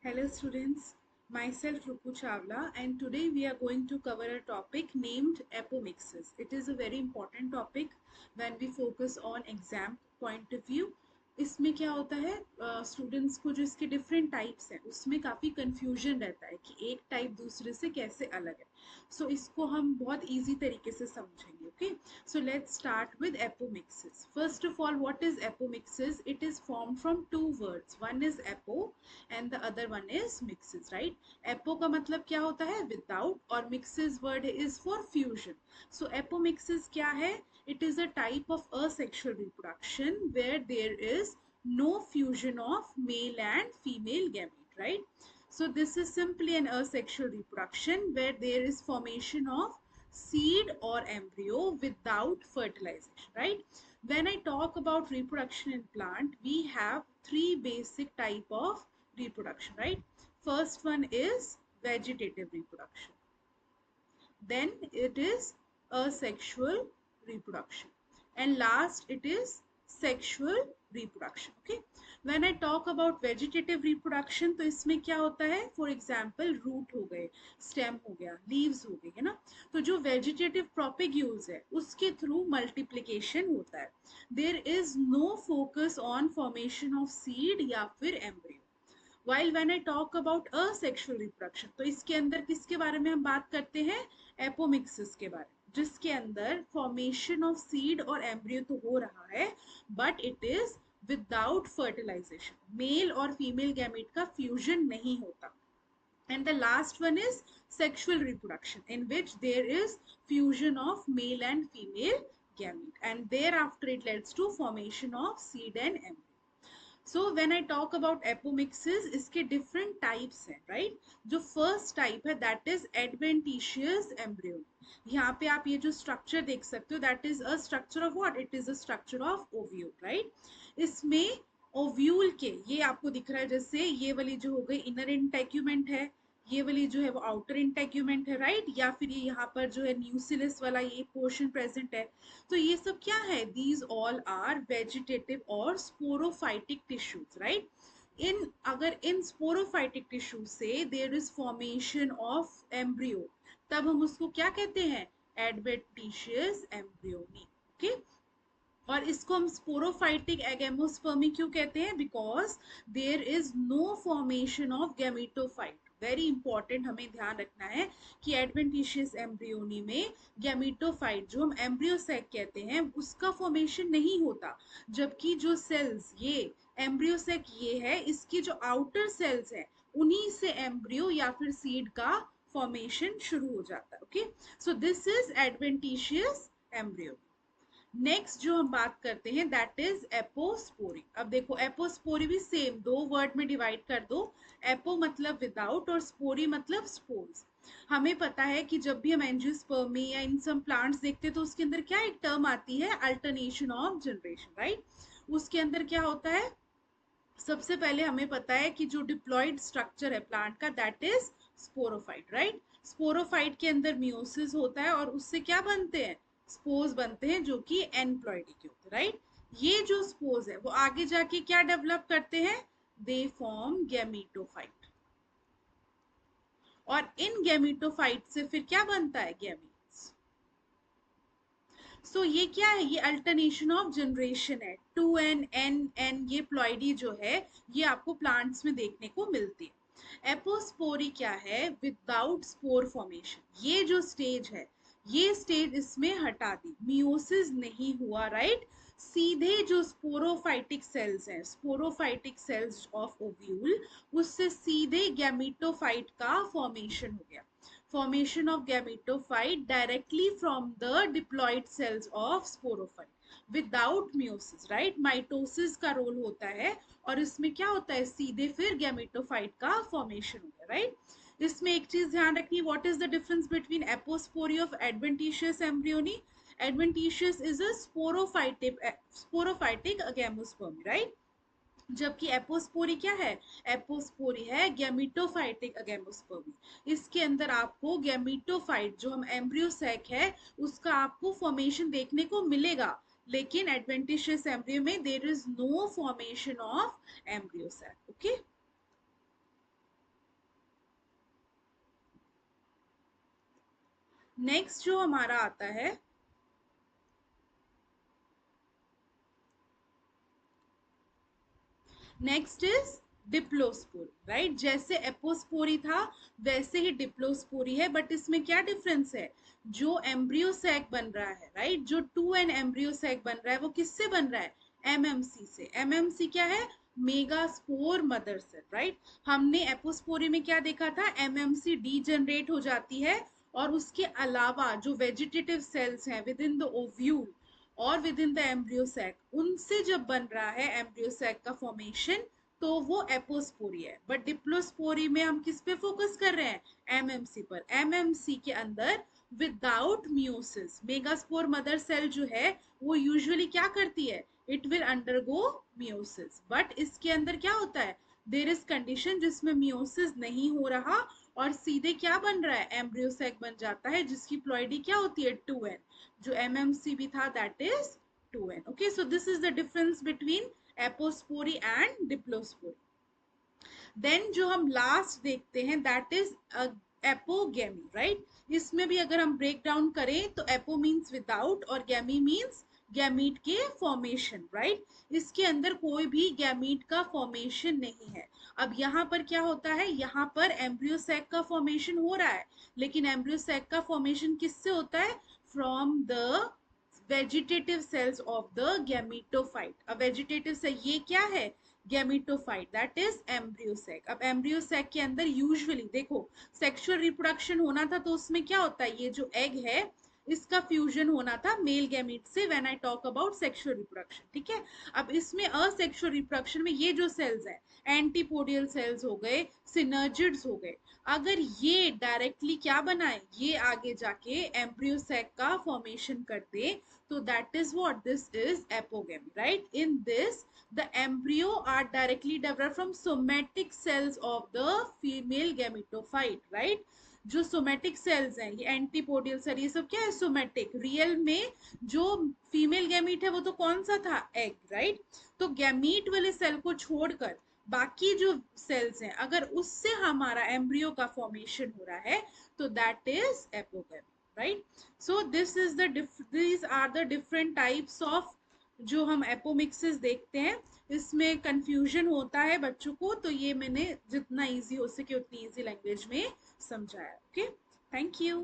Hello students, myself Rupu Chawla and today we are going to cover a topic named apomixis. It is a very important topic when we focus on exam point of view. इसमें क्या होता है students को जो इसके different types हैं उसमें काफ़ी कंफ्यूजन रहता है कि एक टाइप दूसरे से कैसे अलग है. सो इसको हम बहुत इजी तरीके से समझेंगे. Okay, so let's start with apomixis. First of all, what is apomixis? It is formed from two words. One is apo and the other one is mixes, right? Apo का मतलब क्या होता है without और mixes word is for fusion. So apomixis क्या है? It is a type of asexual reproduction where there is no fusion of male and female gamete, right? So this is simply an asexual reproduction where there is formation of seed or embryo without fertilization, right? When I talk about reproduction in plant, we have three basic type of reproduction, right? First one is vegetative reproduction. Then it is asexual reproduction. And last it is sexual reproduction. Okay. When I talk about vegetative reproduction, तो इसमें क्या होता है? For example, root हो गए, stem हो गया, leaves हो गई, है ना? तो जो vegetative propagules है, उसके through multiplication होता है. There is no focus on formation of seed या फिर embryo. While when I talk about asexual reproduction, तो इसके अंदर किसके बारे में हम बात करते हैं? एपोमिक्सिस के बारे में, जिसके अंदर फॉर्मेशन ऑफ सीड और एम्ब्रियो तो हो रहा है but it is without fertilisation. Male और फीमेल गैमेट का फ्यूजन नहीं होता. And the last one is sexual reproduction, in which there is fusion of male and female gamete, and thereafter it leads to formation of seed and embryo. So when I talk about apomixis, इसके different types हैं, right? जो first type है that is adventitious embryo. यहाँ पे आप ये जो structure देख सकते हो that is a structure of what? It is a structure of ovule, right? इसमें ओव्यूल के ये आपको दिख रहा है, जैसे ये वाली जो हो गई इनर इंटेग्यूमेंट है, ये वाली जो है वो आउटर इंटेग्यूमेंट है, राइट? या फिर ये यहाँ पर जो है न्यूसिलस वाला ये पोर्शन प्रेजेंट है. तो ये सब क्या है? दीज ऑल आर वेजिटेटिव और स्पोरोफाइटिक टिश्यूज, राइट? इन अगर इन स्पोरोफाइटिक टिश्यू से there is formation of embryo, तब हम उसको क्या कहते हैं? Adventitious embryony. ओके, और इसको हम स्पोरोफाइटिक एगेमोस्पर्मी क्यों कहते हैं? Because there is no formation of gametophyte. Very important, हमें ध्यान रखना है कि एडवेंटिशियस एम्ब्रियोनी में गैमेटोफाइट जो हम एम्ब्रियोसैक कहते हैं उसका फॉर्मेशन नहीं होता, जबकि जो सेल्स ये एम्ब्रियोसैक ये है, इसकी जो आउटर सेल्स है उन्हीं से एम्ब्रियो या फिर सीड का फॉर्मेशन शुरू हो जाता है. Okay, so this is adventitious embryo. Next जो हम बात करते हैं दैट इज एपोस्पोरी. अब देखो एपोस्पोरी भी सेम दो वर्ड में डिवाइड कर दो. एपो मतलब विदाउट और स्पोरी मतलब स्पोर्स. हमें पता है कि जब भी हम एंजियोस्पर्मी या इन सम प्लांट्स देखते हैं तो उसके अंदर क्या एक टर्म आती है? Alternation of generation, right? उसके अंदर क्या होता है? सबसे पहले हमें पता है कि जो डिप्लॉइड स्ट्रक्चर है प्लांट का that is sporophyte, right? Sporophyte के अंदर मियोसिस होता है और उससे क्या बनते हैं? स्पोर्स बनते हैं जो कि एनप्लॉइडी के होते हैं, राइट? ये जो स्पोर्स है वो आगे जाके क्या डेवलप करते हैं? दे फॉर्म गैमेटोफाइट, और इन गैमेटोफाइट से फिर क्या बनता है? गैमीट्स. सो ये क्या है? ये अल्टरनेशन ऑफ जनरेशन है. 2n ये प्लॉइडी जो है ये आपको प्लांट्स में देखने को मिलती है. एपोस्पोरी क्या है? Without spore formation. ये जो स्टेज है ये स्टेज इसमें हटा दी, मियोसिस नहीं हुआ, राइट? सीधे जो स्पोरोफाइटिक सेल्स हैं, स्पोरोफाइटिक सेल्स ऑफ ओव्यूल, उससे सीधे गैमेटोफाइट का फॉर्मेशन हो गया. formation of gametophyte directly from the diploid cells of sporophyte without meiosis, right? Mitosis का रोल होता है और इसमें क्या होता है? सीधे फिर गैमेटोफाइट का फॉर्मेशन हो गया, राइट? इसमें एक चीज ध्यान रखनी, what is the difference between apospory of adventitious embryony? Adventitious is a sporophytic agamospermy, right? जबकि एपोस्पोरी क्या है? एपोस्पोरी है गैमेटोफाइटिक अगेमोस्पर्मी. इसके अंदर आपको गैमेटोफाइट जो हम एम्ब्रियोसैक है उसका आपको फॉर्मेशन देखने को मिलेगा, लेकिन एडवेंटिशियस एम्ब्रियो में there is no formation of embryo sac. Okay, next जो हमारा आता है, नेक्स्ट इज डिप्लोस्पोरी, राइट। जैसे एपोस्पोरी था वैसे ही डिप्लोस्पोरी है, बट इसमें क्या डिफरेंस है, जो एम्ब्रियो सैक बन रहा है, राइट, जो 2n एम्ब्रियो सैक बन रहा है वो किससे बन रहा है, एमएमसी से। एमएमसी क्या है, मेगास्पोर मदर सेल, राइट। हमने एपोस्पोरी में क्या देखा था, एमएमसी डीजनरेट हो जाती है, और उसके अलावा जो वेजिटेटिव सेल्स हैं विद इन द ओव्यूल और within the embryo sac, उनसे जब बन रहा है एम्ब्रियो सैक का फॉर्मेशन, तो वो एपोस्पोरी है। बट डिप्लोस्पोरी में हम किस पे फोकस कर रहे हैं, एमएमसी पर। एमएमसी के अंदर without meiosis megaspore mother cell जो है वो यूजुअली क्या करती है, it will undergo meiosis, but इसके अंदर क्या होता है, देर इज कंडीशन जिसमें मियोसिस नहीं हो रहा और सीधे क्या बन रहा है, एम्ब्रियो सैक बन जाता है, जिसकी प्लॉइडी क्या होती है, 2n। जो एमएमसी भी था that is 2n। Okay, so this is the difference between apospory and diplospory. Then जो हम लास्ट देखते हैं दैट इज एपोगेमी, राइट। इसमें भी अगर हम ब्रेक डाउन करें तो एपो मीन्स विदाउट और गैमी मीन्स गैमीट के फॉर्मेशन, राइट। इसके अंदर कोई भी गैमीट का फॉर्मेशन नहीं है। अब यहाँ पर क्या होता है, यहाँ पर एम्ब्रियो सैक का फॉर्मेशन हो रहा है, लेकिन एम्ब्रियो सैक का फॉर्मेशन किससे होता है, from the vegetative cells of the gametophyte. अब वेजिटेटिव सेल ये क्या है, gametophyte, that is embryo sac. अब एम्ब्रियो सैक के अंदर यूजुअली देखो सेक्सुअल रिप्रोडक्शन होना था, तो उसमें क्या होता है, ये जो एग है इसका फ्यूजन होना था मेल गैमीट से, when I talk about sexual reproduction, ठीक है। अब इसमें असेक्सुअल रिप्रोडक्शन में ये जो सेल्स है, एंटीपोडियल सेल्स हो गए, सिनर्जिड्स हो गए, अगर ये डायरेक्टली क्या बनाए, ये आगे जाके एम्ब्रियो सैक का फॉर्मेशन कर दे, तो that is what, this is apogamy, right. In this the embryo are directly developed from somatic cells of the female gametophyte, right। जो सोमेटिक सेल्स हैं, ये एंटीपोडियल सेल, ये सब क्या है, सोमेटिक। रियल में जो फीमेल गैमीट है वो तो कौन सा था, एग, राइट। तो गैमीट वाले सेल को छोड़कर बाकी जो सेल्स हैं, अगर उससे हमारा एम्ब्रियो का फॉर्मेशन हो रहा है, तो that is apogamy, right. So this is the these are the different types of जो हम एपोमिक्सिस देखते हैं। इसमें कंफ्यूजन होता है बच्चों को, तो ये मैंने जितना इजी हो सके उतनी इजी लैंग्वेज में समझाया। Okay, thank you.